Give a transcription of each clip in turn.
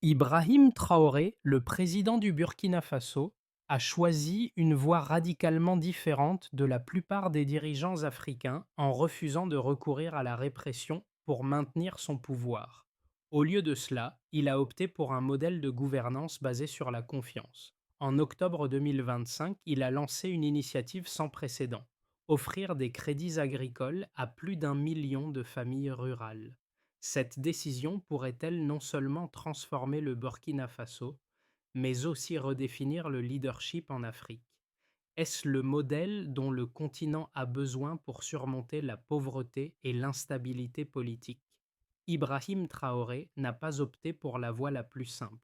Ibrahim Traoré, le président du Burkina Faso, a choisi une voie radicalement différente de la plupart des dirigeants africains en refusant de recourir à la répression pour maintenir son pouvoir. Au lieu de cela, il a opté pour un modèle de gouvernance basé sur la confiance. En octobre 2025, il a lancé une initiative sans précédent: offrir des crédits agricoles à plus d'un million de familles rurales. Cette décision pourrait-elle non seulement transformer le Burkina Faso, mais aussi redéfinir le leadership en Afrique? Est-ce le modèle dont le continent a besoin pour surmonter la pauvreté et l'instabilité politique? Ibrahim Traoré n'a pas opté pour la voie la plus simple.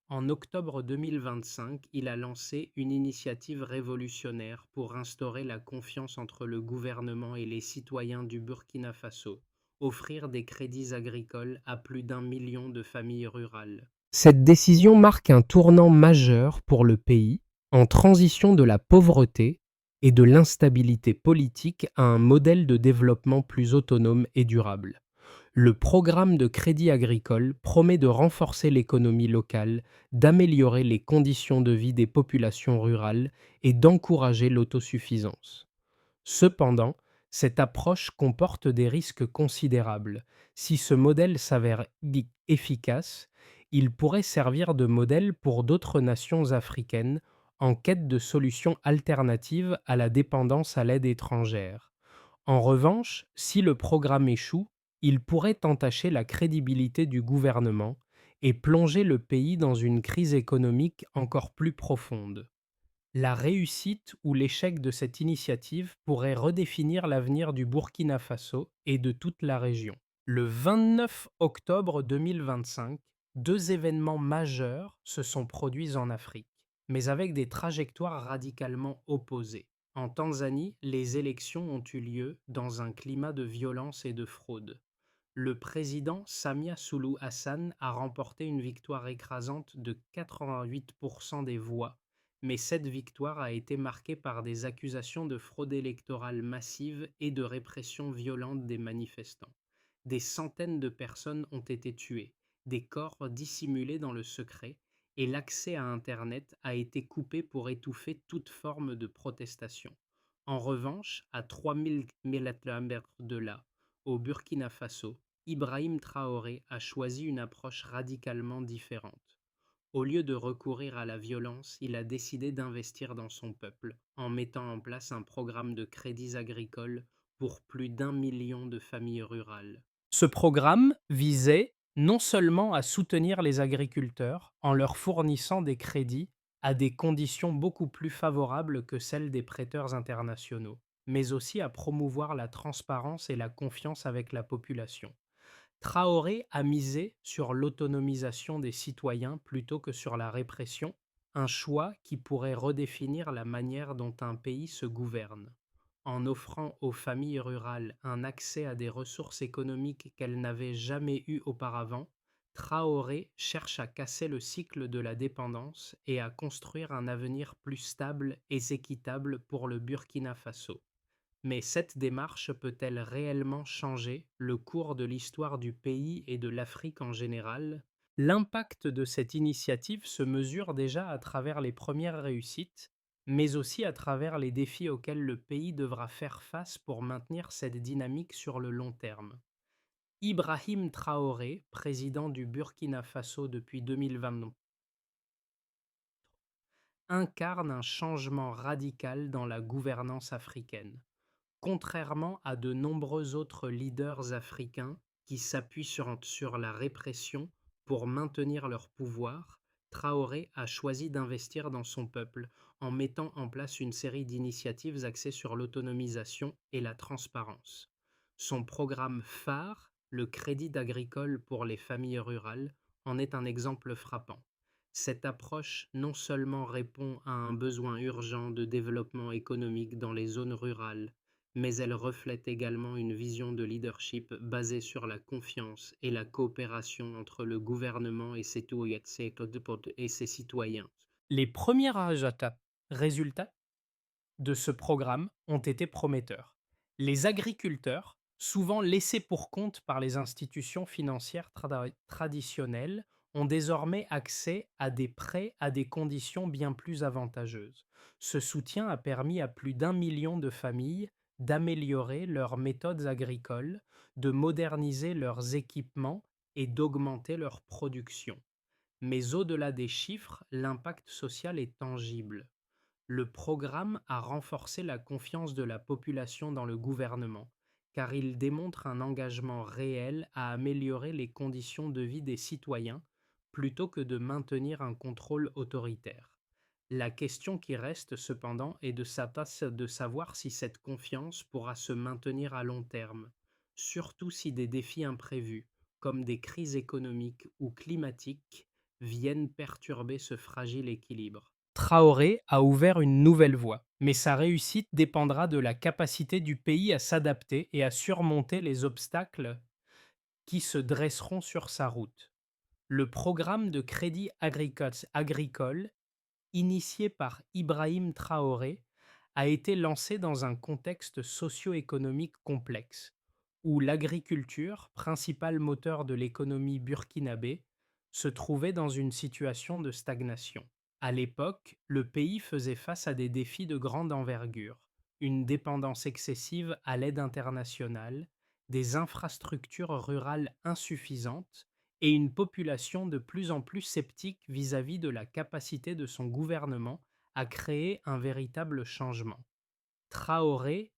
En octobre 2025, il a lancé une initiative révolutionnaire pour instaurer la confiance entre le gouvernement et les citoyens du Burkina Faso: offrir des crédits agricoles à plus d'un million de familles rurales. Cette décision marque un tournant majeur pour le pays, en transition de la pauvreté et de l'instabilité politique à un modèle de développement plus autonome et durable. Le programme de crédit agricole promet de renforcer l'économie locale, d'améliorer les conditions de vie des populations rurales et d'encourager l'autosuffisance. Cependant, cette approche comporte des risques considérables. Si ce modèle s'avère efficace, il pourrait servir de modèle pour d'autres nations africaines en quête de solutions alternatives à la dépendance à l'aide étrangère. En revanche, si le programme échoue, il pourrait entacher la crédibilité du gouvernement et plonger le pays dans une crise économique encore plus profonde. La réussite ou l'échec de cette initiative pourrait redéfinir l'avenir du Burkina Faso et de toute la région. Le 29 octobre 2025, deux événements majeurs se sont produits en Afrique, mais avec des trajectoires radicalement opposées. En Tanzanie, les élections ont eu lieu dans un climat de violence et de fraude. Le président Samia Suluhu Hassan a remporté une victoire écrasante de 88% des voix, mais cette victoire a été marquée par des accusations de fraude électorale massive et de répression violente des manifestants. Des centaines de personnes ont été tuées, des corps dissimulés dans le secret, et l'accès à Internet a été coupé pour étouffer toute forme de protestation. En revanche, à 3000 km de là, au Burkina Faso, Ibrahim Traoré a choisi une approche radicalement différente. Au lieu de recourir à la violence, il a décidé d'investir dans son peuple, en mettant en place un programme de crédits agricoles pour plus d'un million de familles rurales. Ce programme visait non seulement à soutenir les agriculteurs en leur fournissant des crédits à des conditions beaucoup plus favorables que celles des prêteurs internationaux, mais aussi à promouvoir la transparence et la confiance avec la population. Traoré a misé sur l'autonomisation des citoyens plutôt que sur la répression, un choix qui pourrait redéfinir la manière dont un pays se gouverne. En offrant aux familles rurales un accès à des ressources économiques qu'elles n'avaient jamais eues auparavant, Traoré cherche à casser le cycle de la dépendance et à construire un avenir plus stable et équitable pour le Burkina Faso. Mais cette démarche peut-elle réellement changer le cours de l'histoire du pays et de l'Afrique en général? L'impact de cette initiative se mesure déjà à travers les premières réussites, mais aussi à travers les défis auxquels le pays devra faire face pour maintenir cette dynamique sur le long terme. Ibrahim Traoré, président du Burkina Faso depuis 2020, incarne un changement radical dans la gouvernance africaine. Contrairement à de nombreux autres leaders africains qui s'appuient sur la répression pour maintenir leur pouvoir, Traoré a choisi d'investir dans son peuple en mettant en place une série d'initiatives axées sur l'autonomisation et la transparence. Son programme phare, le Crédit agricole pour les familles rurales, en est un exemple frappant. Cette approche non seulement répond à un besoin urgent de développement économique dans les zones rurales, mais elle reflète également une vision de leadership basée sur la confiance et la coopération entre le gouvernement et ses citoyens. Les premiers résultats de ce programme ont été prometteurs. Les agriculteurs, souvent laissés pour compte par les institutions financières traditionnelles, ont désormais accès à des prêts à des conditions bien plus avantageuses. Ce soutien a permis à plus d'1 million de familles d'améliorer leurs méthodes agricoles, de moderniser leurs équipements et d'augmenter leur production. Mais au-delà des chiffres, l'impact social est tangible. Le programme a renforcé la confiance de la population dans le gouvernement, car il démontre un engagement réel à améliorer les conditions de vie des citoyens plutôt que de maintenir un contrôle autoritaire. La question qui reste cependant est de savoir si cette confiance pourra se maintenir à long terme, surtout si des défis imprévus, comme des crises économiques ou climatiques, viennent perturber ce fragile équilibre. Traoré a ouvert une nouvelle voie, mais sa réussite dépendra de la capacité du pays à s'adapter et à surmonter les obstacles qui se dresseront sur sa route. Le programme de crédit agricole, initié par Ibrahim Traoré, a été lancé dans un contexte socio-économique complexe, où l'agriculture, principal moteur de l'économie burkinabé, se trouvait dans une situation de stagnation. À l'époque, le pays faisait face à des défis de grande envergure, une dépendance excessive à l'aide internationale, des infrastructures rurales insuffisantes et une population de plus en plus sceptique vis-à-vis de la capacité de son gouvernement à créer un véritable changement. Traoré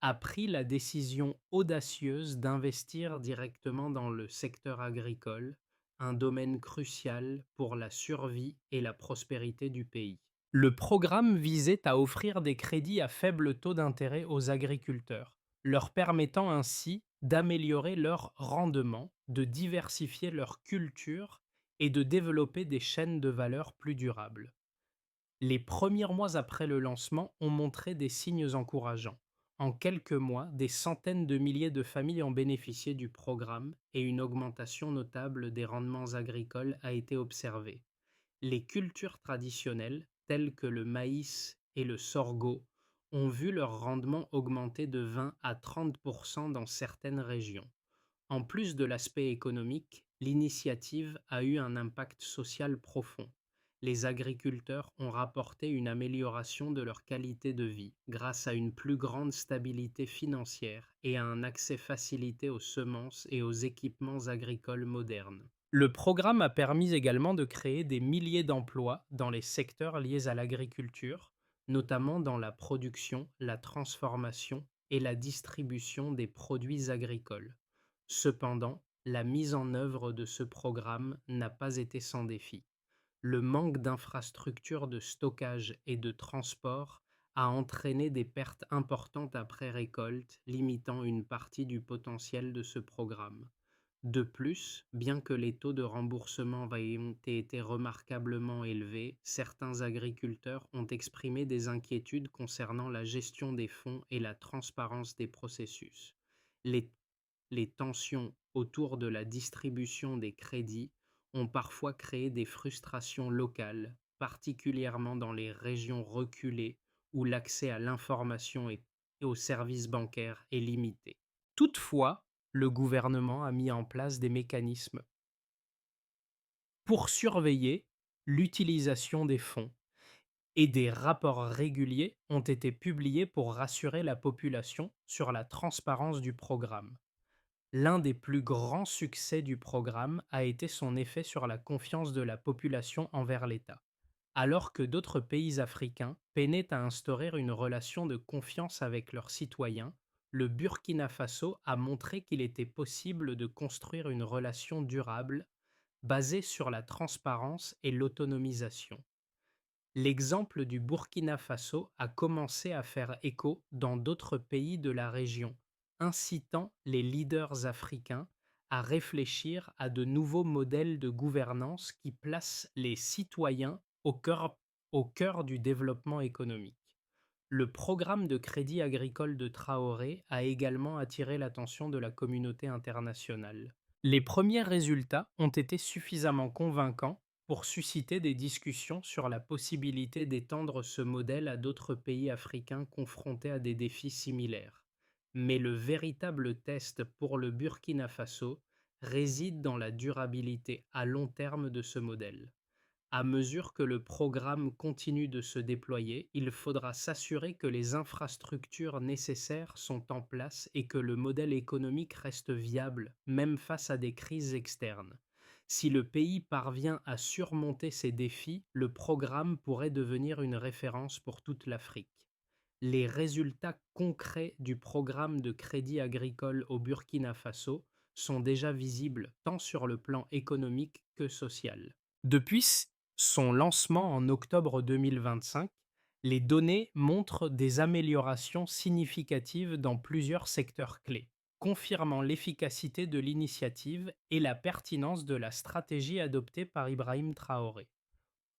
a pris la décision audacieuse d'investir directement dans le secteur agricole, un domaine crucial pour la survie et la prospérité du pays. Le programme visait à offrir des crédits à faible taux d'intérêt aux agriculteurs, leur permettant ainsi d'améliorer leur rendement, de diversifier leur culture et de développer des chaînes de valeur plus durables. Les premiers mois après le lancement ont montré des signes encourageants. En quelques mois, des centaines de milliers de familles ont bénéficié du programme et une augmentation notable des rendements agricoles a été observée. Les cultures traditionnelles, telles que le maïs et le sorgho, ont vu leur rendement augmenter de 20 à 30% dans certaines régions. En plus de l'aspect économique, l'initiative a eu un impact social profond. Les agriculteurs ont rapporté une amélioration de leur qualité de vie grâce à une plus grande stabilité financière et à un accès facilité aux semences et aux équipements agricoles modernes. Le programme a permis également de créer des milliers d'emplois dans les secteurs liés à l'agriculture, notamment dans la production, la transformation et la distribution des produits agricoles. Cependant, la mise en œuvre de ce programme n'a pas été sans défi. Le manque d'infrastructures de stockage et de transport a entraîné des pertes importantes après récolte, limitant une partie du potentiel de ce programme. De plus, bien que les taux de remboursement aient été remarquablement élevés, certains agriculteurs ont exprimé des inquiétudes concernant la gestion des fonds et la transparence des processus. Les les tensions autour de la distribution des crédits ont parfois créé des frustrations locales, particulièrement dans les régions reculées où l'accès à l'information et aux services bancaires est limité. Toutefois, le gouvernement a mis en place des mécanismes pour surveiller l'utilisation des fonds et des rapports réguliers ont été publiés pour rassurer la population sur la transparence du programme. L'un des plus grands succès du programme a été son effet sur la confiance de la population envers l'État. Alors que d'autres pays africains peinaient à instaurer une relation de confiance avec leurs citoyens, le Burkina Faso a montré qu'il était possible de construire une relation durable basée sur la transparence et l'autonomisation. L'exemple du Burkina Faso a commencé à faire écho dans d'autres pays de la région, incitant les leaders africains à réfléchir à de nouveaux modèles de gouvernance qui placent les citoyens au cœur du développement économique. Le programme de crédit agricole de Traoré a également attiré l'attention de la communauté internationale. Les premiers résultats ont été suffisamment convaincants pour susciter des discussions sur la possibilité d'étendre ce modèle à d'autres pays africains confrontés à des défis similaires. Mais le véritable test pour le Burkina Faso réside dans la durabilité à long terme de ce modèle. À mesure que le programme continue de se déployer, il faudra s'assurer que les infrastructures nécessaires sont en place et que le modèle économique reste viable, même face à des crises externes. Si le pays parvient à surmonter ces défis, le programme pourrait devenir une référence pour toute l'Afrique. Les résultats concrets du programme de crédit agricole au Burkina Faso sont déjà visibles tant sur le plan économique que social. Depuis son lancement en octobre 2025, les données montrent des améliorations significatives dans plusieurs secteurs clés, confirmant l'efficacité de l'initiative et la pertinence de la stratégie adoptée par Ibrahim Traoré.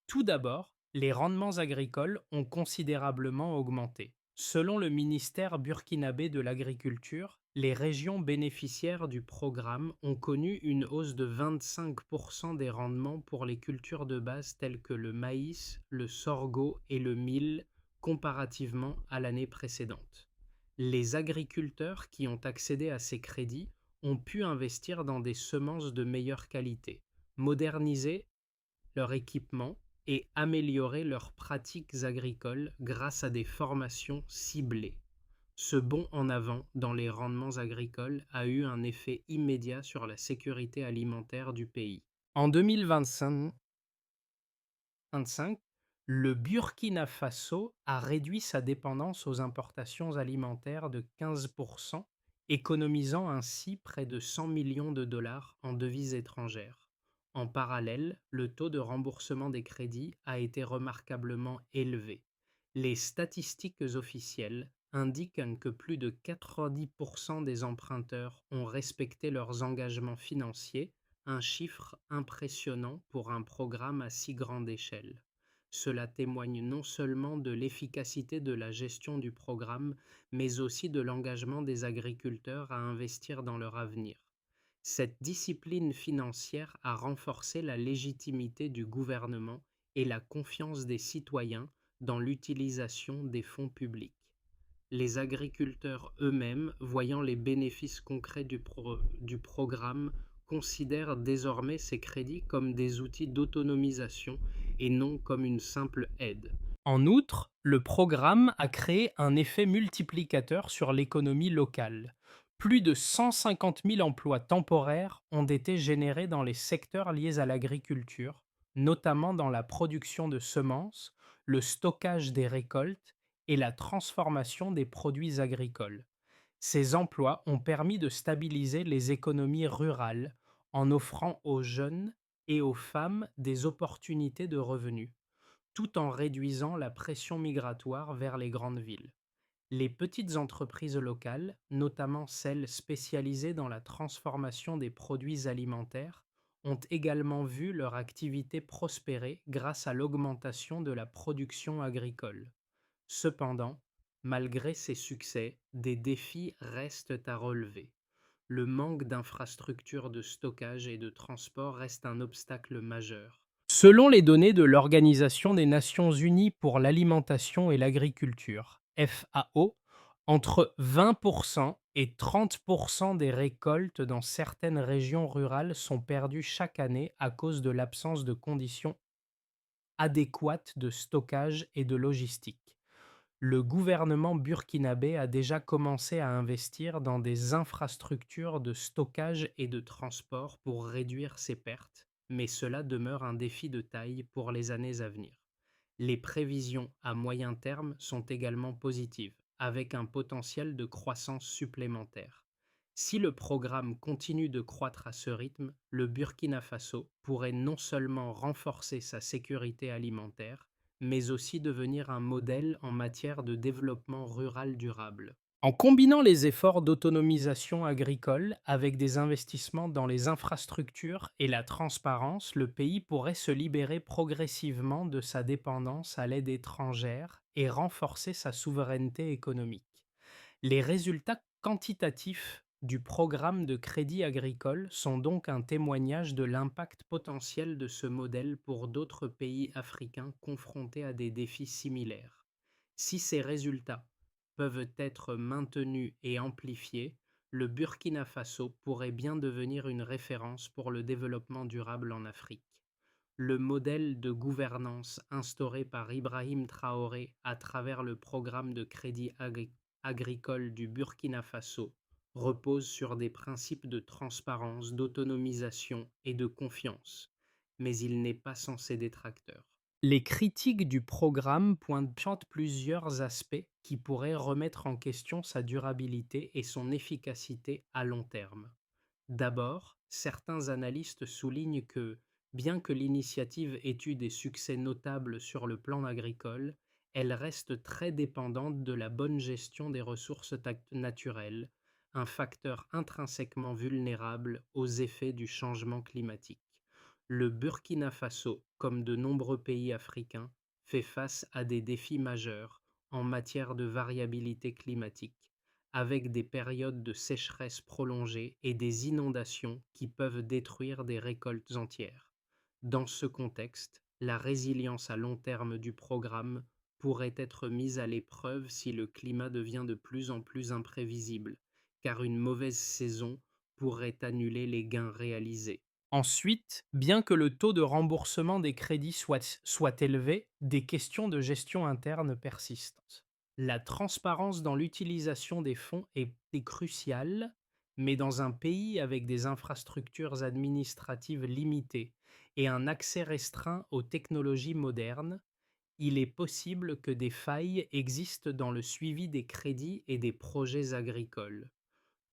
Tout d'abord, les rendements agricoles ont considérablement augmenté. Selon le ministère burkinabé de l'Agriculture, les régions bénéficiaires du programme ont connu une hausse de 25% des rendements pour les cultures de base telles que le maïs, le sorgho et le mil comparativement à l'année précédente. Les agriculteurs qui ont accédé à ces crédits ont pu investir dans des semences de meilleure qualité, moderniser leur équipement et améliorer leurs pratiques agricoles grâce à des formations ciblées. Ce bond en avant dans les rendements agricoles a eu un effet immédiat sur la sécurité alimentaire du pays. En 2025, le Burkina Faso a réduit sa dépendance aux importations alimentaires de 15%, économisant ainsi près de 100 millions de dollars en devises étrangères. En parallèle, le taux de remboursement des crédits a été remarquablement élevé. Les statistiques officielles indiquent que plus de 90% des emprunteurs ont respecté leurs engagements financiers, un chiffre impressionnant pour un programme à si grande échelle. Cela témoigne non seulement de l'efficacité de la gestion du programme, mais aussi de l'engagement des agriculteurs à investir dans leur avenir. Cette discipline financière a renforcé la légitimité du gouvernement et la confiance des citoyens dans l'utilisation des fonds publics. Les agriculteurs eux-mêmes, voyant les bénéfices concrets du programme, considèrent désormais ces crédits comme des outils d'autonomisation et non comme une simple aide. En outre, le programme a créé un effet multiplicateur sur l'économie locale. Plus de 150 000 emplois temporaires ont été générés dans les secteurs liés à l'agriculture, notamment dans la production de semences, le stockage des récoltes et la transformation des produits agricoles. Ces emplois ont permis de stabiliser les économies rurales en offrant aux jeunes et aux femmes des opportunités de revenus, tout en réduisant la pression migratoire vers les grandes villes. Les petites entreprises locales, notamment celles spécialisées dans la transformation des produits alimentaires, ont également vu leur activité prospérer grâce à l'augmentation de la production agricole. Cependant, malgré ces succès, des défis restent à relever. Le manque d'infrastructures de stockage et de transport reste un obstacle majeur. Selon les données de l'Organisation des Nations Unies pour l'alimentation et l'agriculture, FAO, entre 20% et 30% des récoltes dans certaines régions rurales sont perdues chaque année à cause de l'absence de conditions adéquates de stockage et de logistique. Le gouvernement burkinabé a déjà commencé à investir dans des infrastructures de stockage et de transport pour réduire ces pertes, mais cela demeure un défi de taille pour les années à venir. Les prévisions à moyen terme sont également positives, avec un potentiel de croissance supplémentaire. Si le programme continue de croître à ce rythme, le Burkina Faso pourrait non seulement renforcer sa sécurité alimentaire, mais aussi devenir un modèle en matière de développement rural durable. En combinant les efforts d'autonomisation agricole avec des investissements dans les infrastructures et la transparence, le pays pourrait se libérer progressivement de sa dépendance à l'aide étrangère et renforcer sa souveraineté économique. Les résultats quantitatifs du programme de crédit agricole sont donc un témoignage de l'impact potentiel de ce modèle pour d'autres pays africains confrontés à des défis similaires. Si ces résultats peuvent être maintenus et amplifiés, le Burkina Faso pourrait bien devenir une référence pour le développement durable en Afrique. Le modèle de gouvernance instauré par Ibrahim Traoré à travers le programme de crédit agricole du Burkina Faso repose sur des principes de transparence, d'autonomisation et de confiance, mais il n'est pas sans ses détracteurs. Les critiques du programme pointent plusieurs aspects qui pourraient remettre en question sa durabilité et son efficacité à long terme. D'abord, certains analystes soulignent que, bien que l'initiative ait eu des succès notables sur le plan agricole, elle reste très dépendante de la bonne gestion des ressources naturelles, un facteur intrinsèquement vulnérable aux effets du changement climatique. Le Burkina Faso, comme de nombreux pays africains, fait face à des défis majeurs en matière de variabilité climatique, avec des périodes de sécheresse prolongées et des inondations qui peuvent détruire des récoltes entières. Dans ce contexte, la résilience à long terme du programme pourrait être mise à l'épreuve si le climat devient de plus en plus imprévisible, car une mauvaise saison pourrait annuler les gains réalisés. Ensuite, bien que le taux de remboursement des crédits soit élevé, des questions de gestion interne persistent. La transparence dans l'utilisation des fonds est cruciale, mais dans un pays avec des infrastructures administratives limitées et un accès restreint aux technologies modernes, il est possible que des failles existent dans le suivi des crédits et des projets agricoles.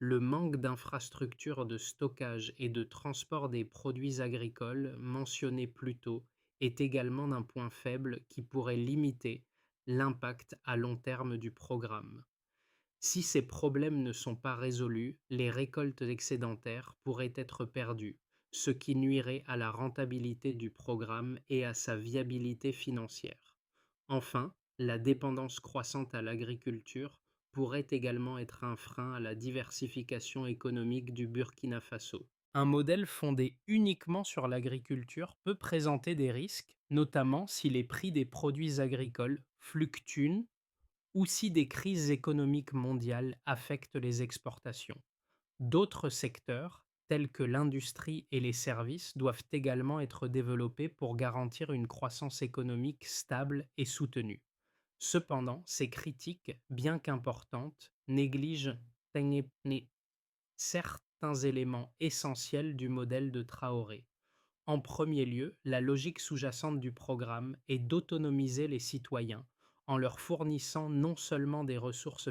Le manque d'infrastructures de stockage et de transport des produits agricoles mentionnés plus tôt est également un point faible qui pourrait limiter l'impact à long terme du programme. Si ces problèmes ne sont pas résolus, les récoltes excédentaires pourraient être perdues, ce qui nuirait à la rentabilité du programme et à sa viabilité financière. Enfin, la dépendance croissante à l'agriculture pourrait également être un frein à la diversification économique du Burkina Faso. Un modèle fondé uniquement sur l'agriculture peut présenter des risques, notamment si les prix des produits agricoles fluctuent ou si des crises économiques mondiales affectent les exportations. D'autres secteurs, tels que l'industrie et les services, doivent également être développés pour garantir une croissance économique stable et soutenue. Cependant, ces critiques, bien qu'importantes, négligent certains éléments essentiels du modèle de Traoré. En premier lieu, la logique sous-jacente du programme est d'autonomiser les citoyens en leur fournissant non seulement des ressources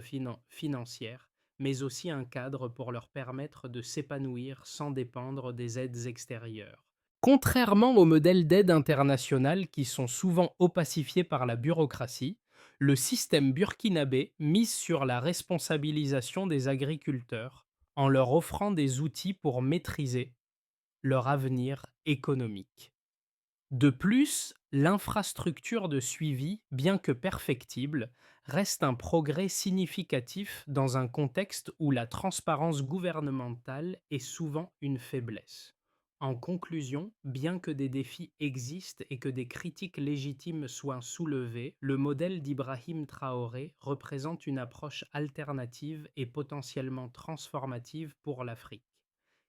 financières, mais aussi un cadre pour leur permettre de s'épanouir sans dépendre des aides extérieures. Contrairement aux modèles d'aide internationale qui sont souvent opacifiés par la bureaucratie, le système burkinabé mise sur la responsabilisation des agriculteurs en leur offrant des outils pour maîtriser leur avenir économique. De plus, l'infrastructure de suivi, bien que perfectible, reste un progrès significatif dans un contexte où la transparence gouvernementale est souvent une faiblesse. En conclusion, bien que des défis existent et que des critiques légitimes soient soulevées, le modèle d'Ibrahim Traoré représente une approche alternative et potentiellement transformative pour l'Afrique.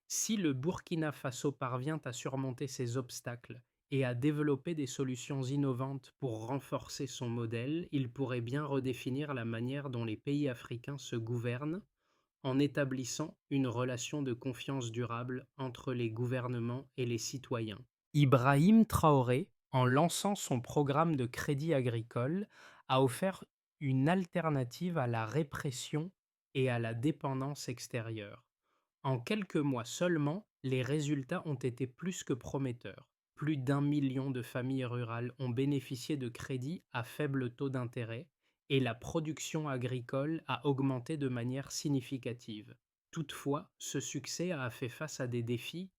Si le Burkina Faso parvient à surmonter ces obstacles et à développer des solutions innovantes pour renforcer son modèle, il pourrait bien redéfinir la manière dont les pays africains se gouvernent en établissant une relation de confiance durable entre les gouvernements et les citoyens. Ibrahim Traoré, en lançant son programme de crédit agricole, a offert une alternative à la répression et à la dépendance extérieure. En quelques mois seulement, les résultats ont été plus que prometteurs. Plus d'1 million de familles rurales ont bénéficié de crédits à faible taux d'intérêt et la production agricole a augmenté de manière significative. Toutefois, ce succès a fait face à des défis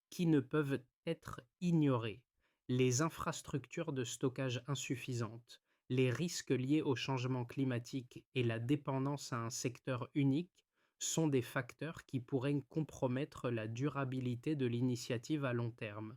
qui ne peuvent être ignorés. Les infrastructures de stockage insuffisantes, les risques liés au changement climatique et la dépendance à un secteur unique sont des facteurs qui pourraient compromettre la durabilité de l'initiative à long terme.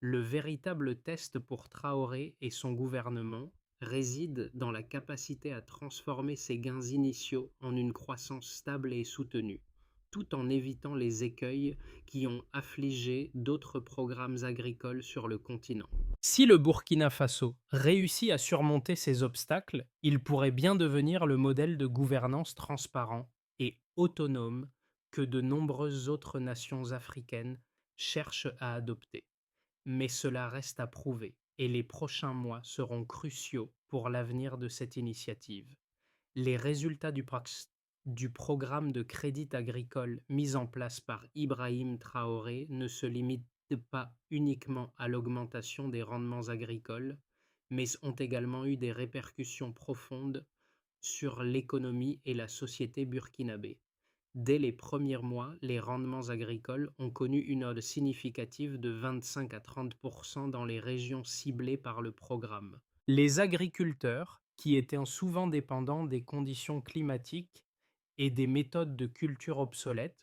Le véritable test pour Traoré et son gouvernement réside dans la capacité à transformer ces gains initiaux en une croissance stable et soutenue, tout en évitant les écueils qui ont affligé d'autres programmes agricoles sur le continent. Si le Burkina Faso réussit à surmonter ces obstacles, il pourrait bien devenir le modèle de gouvernance transparent et autonome que de nombreuses autres nations africaines cherchent à adopter. Mais cela reste à prouver et les prochains mois seront cruciaux pour l'avenir de cette initiative. Les résultats du programme de crédit agricole mis en place par Ibrahim Traoré ne se limitent pas uniquement à l'augmentation des rendements agricoles, mais ont également eu des répercussions profondes sur l'économie et la société burkinabé. Dès les premiers mois, les rendements agricoles ont connu une hausse significative de 25 à 30 dans les régions ciblées par le programme. Les agriculteurs, qui étaient souvent dépendants des conditions climatiques et des méthodes de culture obsolètes,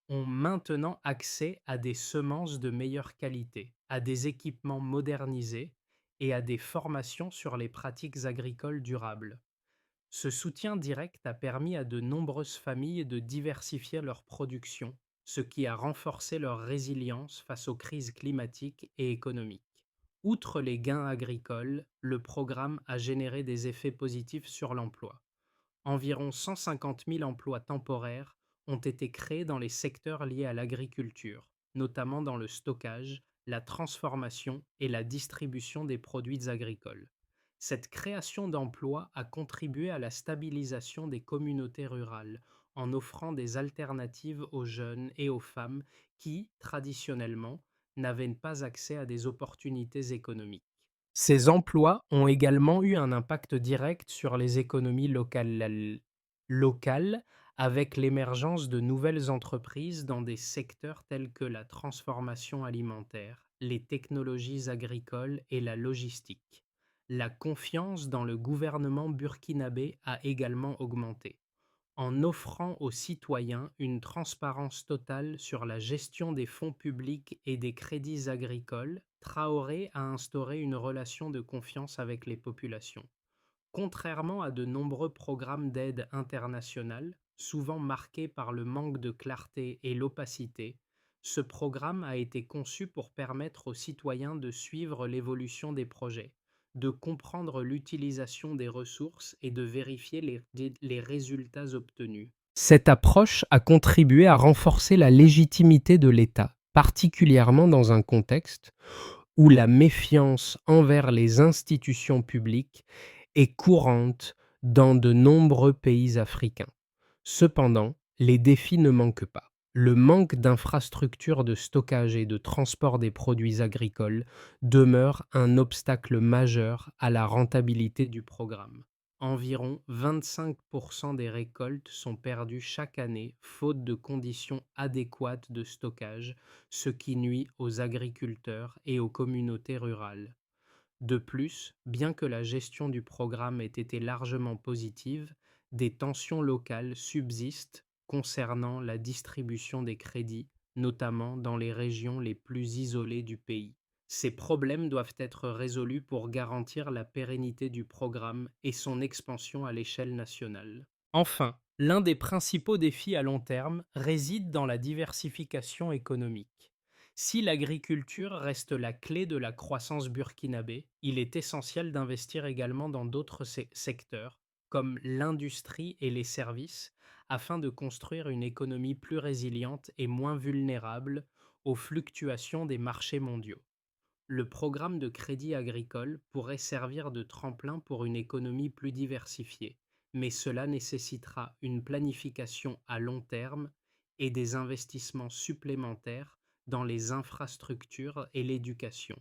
ont maintenant accès à des semences de meilleure qualité, à des équipements modernisés et à des formations sur les pratiques agricoles durables. Ce soutien direct a permis à de nombreuses familles de diversifier leur production, ce qui a renforcé leur résilience face aux crises climatiques et économiques. Outre les gains agricoles, le programme a généré des effets positifs sur l'emploi. Environ 150 000 emplois temporaires ont été créés dans les secteurs liés à l'agriculture, notamment dans le stockage, la transformation et la distribution des produits agricoles. Cette création d'emplois a contribué à la stabilisation des communautés rurales en offrant des alternatives aux jeunes et aux femmes qui, traditionnellement, n'avaient pas accès à des opportunités économiques. Ces emplois ont également eu un impact direct sur les économies locales avec l'émergence de nouvelles entreprises dans des secteurs tels que la transformation alimentaire, les technologies agricoles et la logistique. La confiance dans le gouvernement burkinabé a également augmenté en offrant aux citoyens une transparence totale sur la gestion des fonds publics et des crédits agricoles. Traoré a instauré une relation de confiance avec les populations. Contrairement à de nombreux programmes d'aide internationale, souvent marqués par le manque de clarté et l'opacité, ce programme a été conçu pour permettre aux citoyens de suivre l'évolution des projets, de comprendre l'utilisation des ressources et de vérifier les résultats obtenus. Cette approche a contribué à renforcer la légitimité de l'État, particulièrement dans un contexte où la méfiance envers les institutions publiques est courante dans de nombreux pays africains. Cependant, les défis ne manquent pas. Le manque d'infrastructures de stockage et de transport des produits agricoles demeure un obstacle majeur à la rentabilité du programme. Environ 25% des récoltes sont perdues chaque année faute de conditions adéquates de stockage, ce qui nuit aux agriculteurs et aux communautés rurales. De plus, bien que la gestion du programme ait été largement positive, des tensions locales subsistent concernant la distribution des crédits, notamment dans les régions les plus isolées du pays. Ces problèmes doivent être résolus pour garantir la pérennité du programme et son expansion à l'échelle nationale. Enfin, l'un des principaux défis à long terme réside dans la diversification économique. Si l'agriculture reste la clé de la croissance burkinabé, il est essentiel d'investir également dans d'autres secteurs, comme l'industrie et les services, afin de construire une économie plus résiliente et moins vulnérable aux fluctuations des marchés mondiaux. Le programme de crédit agricole pourrait servir de tremplin pour une économie plus diversifiée, mais cela nécessitera une planification à long terme et des investissements supplémentaires dans les infrastructures et l'éducation.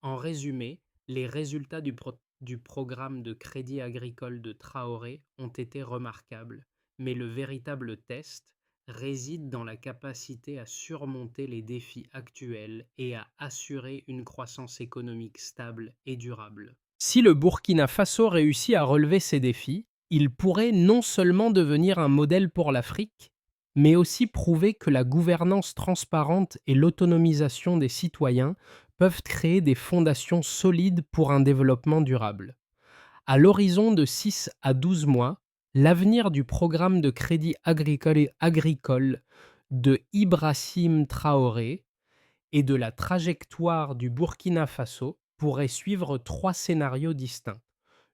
En résumé, les résultats du programme de crédit agricole de Traoré ont été remarquables, mais le véritable test réside dans la capacité à surmonter les défis actuels et à assurer une croissance économique stable et durable. Si le Burkina Faso réussit à relever ces défis, il pourrait non seulement devenir un modèle pour l'Afrique, mais aussi prouver que la gouvernance transparente et l'autonomisation des citoyens peuvent créer des fondations solides pour un développement durable. À l'horizon de 6 à 12 mois, l'avenir du programme de crédit agricole de Ibrahim Traoré et de la trajectoire du Burkina Faso pourrait suivre trois scénarios distincts.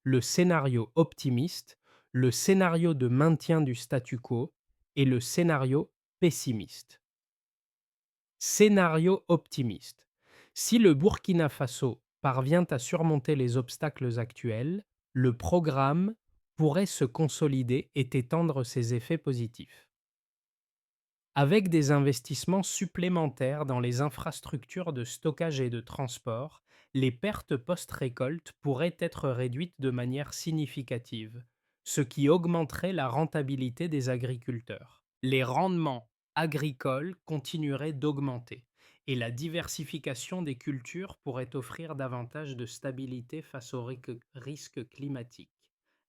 Le scénario optimiste, le scénario de maintien du statu quo et le scénario pessimiste. Scénario optimiste. Si le Burkina Faso parvient à surmonter les obstacles actuels, le programme pourrait se consolider et étendre ses effets positifs. Avec des investissements supplémentaires dans les infrastructures de stockage et de transport, les pertes post-récolte pourraient être réduites de manière significative, ce qui augmenterait la rentabilité des agriculteurs. Les rendements agricoles continueraient d'augmenter et la diversification des cultures pourrait offrir davantage de stabilité face aux risques climatiques.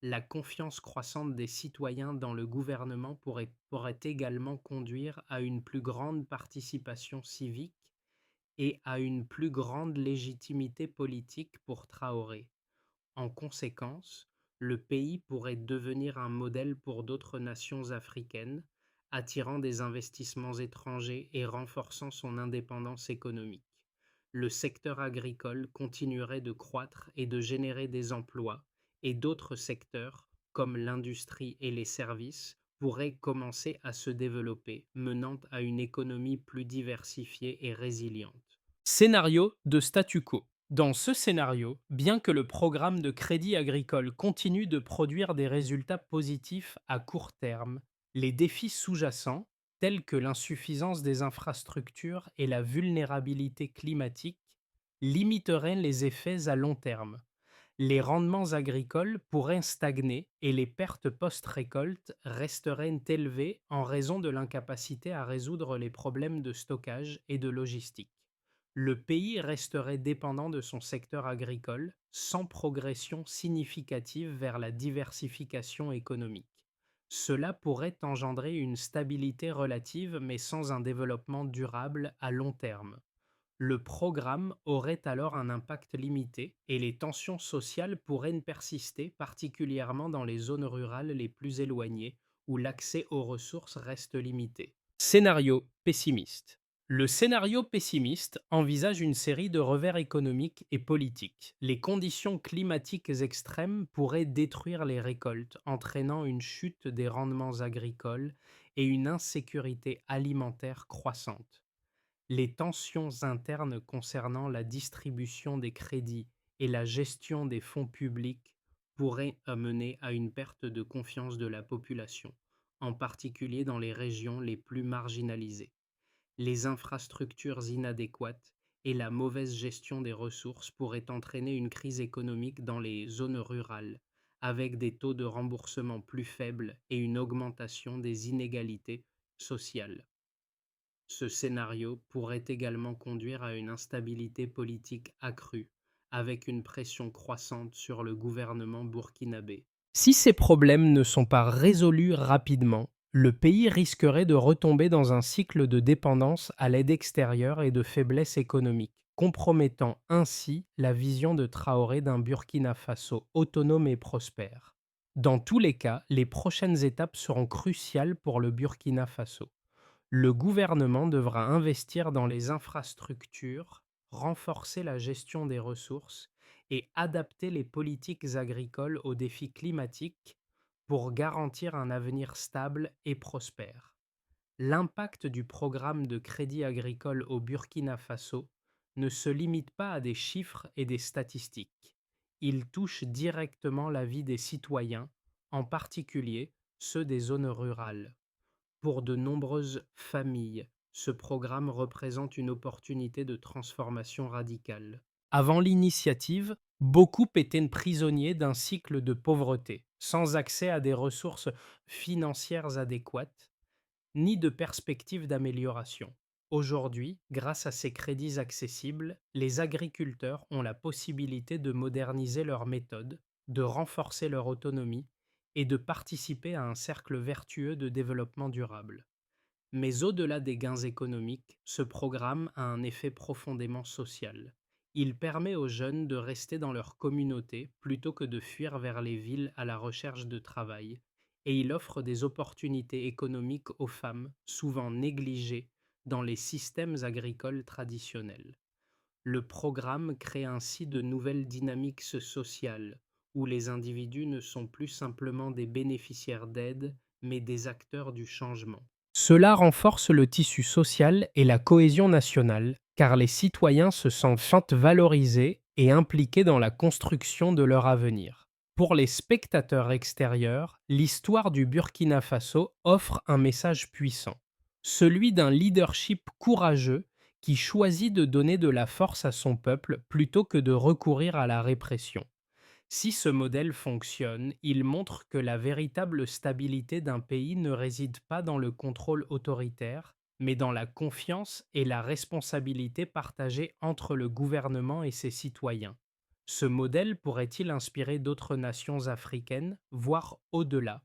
La confiance croissante des citoyens dans le gouvernement pourrait également conduire à une plus grande participation civique et à une plus grande légitimité politique pour Traoré. En conséquence, le pays pourrait devenir un modèle pour d'autres nations africaines, attirant des investissements étrangers et renforçant son indépendance économique. Le secteur agricole continuerait de croître et de générer des emplois, et d'autres secteurs, comme l'industrie et les services, pourraient commencer à se développer, menant à une économie plus diversifiée et résiliente. Scénario de statu quo. Dans ce scénario, bien que le programme de crédit agricole continue de produire des résultats positifs à court terme, les défis sous-jacents, tels que l'insuffisance des infrastructures et la vulnérabilité climatique, limiteraient les effets à long terme. Les rendements agricoles pourraient stagner et les pertes post-récolte resteraient élevées en raison de l'incapacité à résoudre les problèmes de stockage et de logistique. Le pays resterait dépendant de son secteur agricole, sans progression significative vers la diversification économique. Cela pourrait engendrer une stabilité relative mais sans un développement durable à long terme. Le programme aurait alors un impact limité et les tensions sociales pourraient persister, particulièrement dans les zones rurales les plus éloignées où l'accès aux ressources reste limité. Scénario pessimiste. Le scénario pessimiste envisage une série de revers économiques et politiques. Les conditions climatiques extrêmes pourraient détruire les récoltes, entraînant une chute des rendements agricoles et une insécurité alimentaire croissante. Les tensions internes concernant la distribution des crédits et la gestion des fonds publics pourraient amener à une perte de confiance de la population, en particulier dans les régions les plus marginalisées. Les infrastructures inadéquates et la mauvaise gestion des ressources pourraient entraîner une crise économique dans les zones rurales, avec des taux de remboursement plus faibles et une augmentation des inégalités sociales. Ce scénario pourrait également conduire à une instabilité politique accrue, avec une pression croissante sur le gouvernement burkinabé. Si ces problèmes ne sont pas résolus rapidement, le pays risquerait de retomber dans un cycle de dépendance à l'aide extérieure et de faiblesse économique, compromettant ainsi la vision de Traoré d'un Burkina Faso autonome et prospère. Dans tous les cas, les prochaines étapes seront cruciales pour le Burkina Faso. Le gouvernement devra investir dans les infrastructures, renforcer la gestion des ressources et adapter les politiques agricoles aux défis climatiques pour garantir un avenir stable et prospère. L'impact du programme de crédit agricole au Burkina Faso ne se limite pas à des chiffres et des statistiques. Il touche directement la vie des citoyens, en particulier ceux des zones rurales. Pour de nombreuses familles, ce programme représente une opportunité de transformation radicale. Avant l'initiative, beaucoup étaient prisonniers d'un cycle de pauvreté, sans accès à des ressources financières adéquates, ni de perspectives d'amélioration. Aujourd'hui, grâce à ces crédits accessibles, les agriculteurs ont la possibilité de moderniser leurs méthodes, de renforcer leur autonomie et de participer à un cercle vertueux de développement durable. Mais au-delà des gains économiques, ce programme a un effet profondément social. Il permet aux jeunes de rester dans leur communauté plutôt que de fuir vers les villes à la recherche de travail, et il offre des opportunités économiques aux femmes, souvent négligées dans les systèmes agricoles traditionnels. Le programme crée ainsi de nouvelles dynamiques sociales, où les individus ne sont plus simplement des bénéficiaires d'aide, mais des acteurs du changement. Cela renforce le tissu social et la cohésion nationale, car les citoyens se sentent valorisés et impliqués dans la construction de leur avenir. Pour les spectateurs extérieurs, l'histoire du Burkina Faso offre un message puissant, celui d'un leadership courageux qui choisit de donner de la force à son peuple plutôt que de recourir à la répression. Si ce modèle fonctionne, il montre que la véritable stabilité d'un pays ne réside pas dans le contrôle autoritaire, mais dans la confiance et la responsabilité partagée entre le gouvernement et ses citoyens. Ce modèle pourrait-il inspirer d'autres nations africaines, voire au-delà?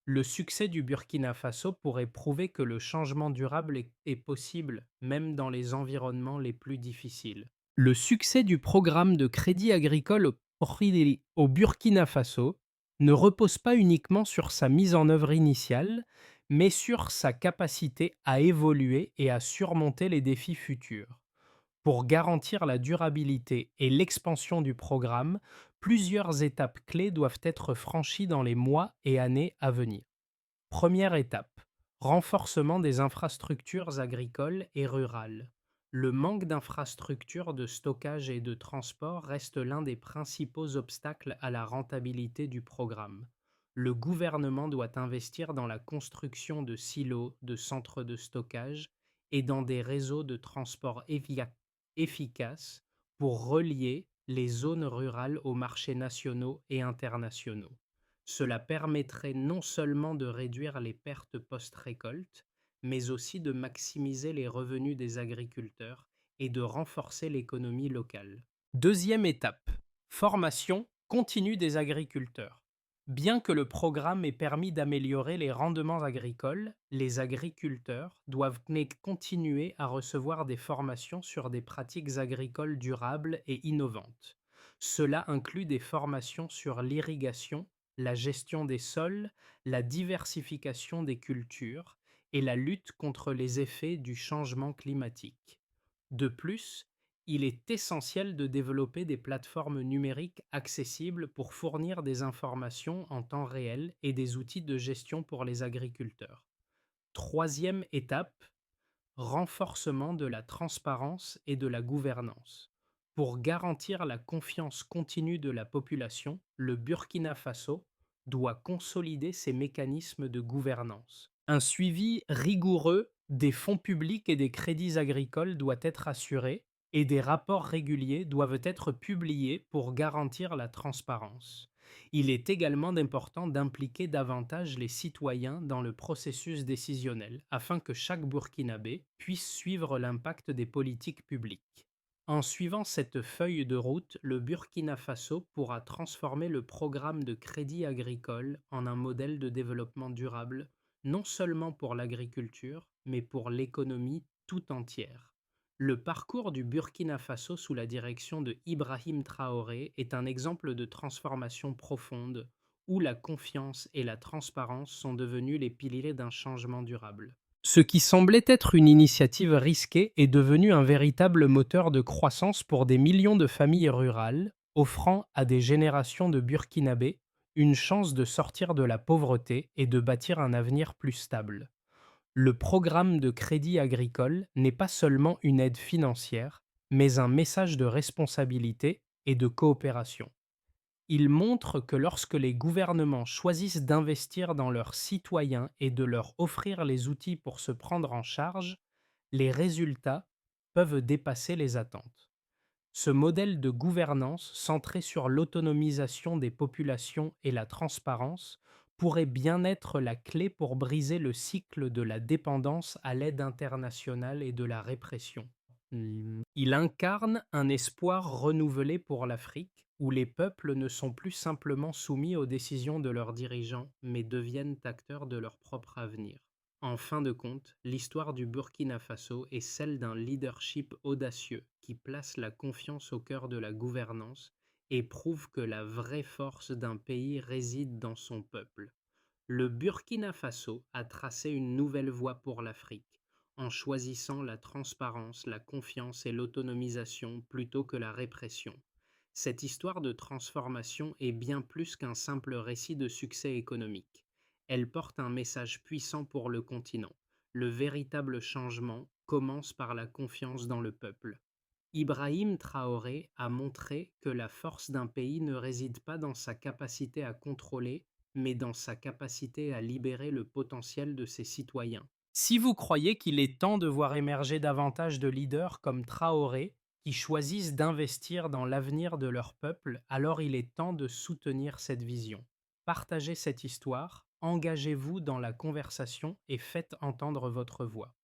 Le succès du Burkina Faso pourrait prouver que le changement durable est possible, même dans les environnements les plus difficiles. Le succès du programme de crédit agricole au Burkina Faso ne repose pas uniquement sur sa mise en œuvre initiale, mais sur sa capacité à évoluer et à surmonter les défis futurs. Pour garantir la durabilité et l'expansion du programme, plusieurs étapes clés doivent être franchies dans les mois et années à venir. Première étape, renforcement des infrastructures agricoles et rurales. Le manque d'infrastructures de stockage et de transport reste l'un des principaux obstacles à la rentabilité du programme. Le gouvernement doit investir dans la construction de silos, de centres de stockage et dans des réseaux de transport efficaces pour relier les zones rurales aux marchés nationaux et internationaux. Cela permettrait non seulement de réduire les pertes post-récolte, mais aussi de maximiser les revenus des agriculteurs et de renforcer l'économie locale. Deuxième étape, formation continue des agriculteurs. Bien que le programme ait permis d'améliorer les rendements agricoles, les agriculteurs doivent continuer à recevoir des formations sur des pratiques agricoles durables et innovantes. Cela inclut des formations sur l'irrigation, la gestion des sols, la diversification des cultures et la lutte contre les effets du changement climatique. De plus, il est essentiel de développer des plateformes numériques accessibles pour fournir des informations en temps réel et des outils de gestion pour les agriculteurs. Troisième étape, renforcement de la transparence et de la gouvernance. Pour garantir la confiance continue de la population, le Burkina Faso doit consolider ses mécanismes de gouvernance. Un suivi rigoureux des fonds publics et des crédits agricoles doit être assuré et des rapports réguliers doivent être publiés pour garantir la transparence. Il est également important d'impliquer davantage les citoyens dans le processus décisionnel afin que chaque Burkinabé puisse suivre l'impact des politiques publiques. En suivant cette feuille de route, le Burkina Faso pourra transformer le programme de crédit agricole en un modèle de développement durable, non seulement pour l'agriculture, mais pour l'économie tout entière. Le parcours du Burkina Faso sous la direction de Ibrahim Traoré est un exemple de transformation profonde où la confiance et la transparence sont devenus les piliers d'un changement durable. Ce qui semblait être une initiative risquée est devenu un véritable moteur de croissance pour des millions de familles rurales, offrant à des générations de Burkinabés une chance de sortir de la pauvreté et de bâtir un avenir plus stable. Le programme de crédit agricole n'est pas seulement une aide financière, mais un message de responsabilité et de coopération. Il montre que lorsque les gouvernements choisissent d'investir dans leurs citoyens et de leur offrir les outils pour se prendre en charge, les résultats peuvent dépasser les attentes. Ce modèle de gouvernance centré sur l'autonomisation des populations et la transparence pourrait bien être la clé pour briser le cycle de la dépendance à l'aide internationale et de la répression. Il incarne un espoir renouvelé pour l'Afrique, où les peuples ne sont plus simplement soumis aux décisions de leurs dirigeants, mais deviennent acteurs de leur propre avenir. En fin de compte, l'histoire du Burkina Faso est celle d'un leadership audacieux qui place la confiance au cœur de la gouvernance et prouve que la vraie force d'un pays réside dans son peuple. Le Burkina Faso a tracé une nouvelle voie pour l'Afrique, en choisissant la transparence, la confiance et l'autonomisation plutôt que la répression. Cette histoire de transformation est bien plus qu'un simple récit de succès économique. Elle porte un message puissant pour le continent. Le véritable changement commence par la confiance dans le peuple. Ibrahim Traoré a montré que la force d'un pays ne réside pas dans sa capacité à contrôler, mais dans sa capacité à libérer le potentiel de ses citoyens. Si vous croyez qu'il est temps de voir émerger davantage de leaders comme Traoré, qui choisissent d'investir dans l'avenir de leur peuple, alors il est temps de soutenir cette vision. Partagez cette histoire, engagez-vous dans la conversation et faites entendre votre voix.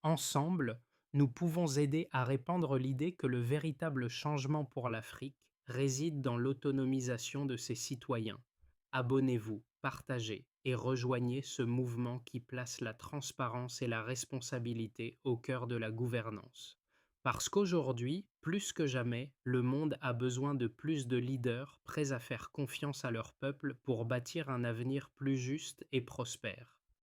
Ensemble, nous pouvons aider à répandre l'idée que le véritable changement pour l'Afrique réside dans l'autonomisation de ses citoyens. Abonnez-vous, partagez et rejoignez ce mouvement qui place la transparence et la responsabilité au cœur de la gouvernance. Parce qu'aujourd'hui, plus que jamais, le monde a besoin de plus de leaders prêts à faire confiance à leur peuple pour bâtir un avenir plus juste et prospère.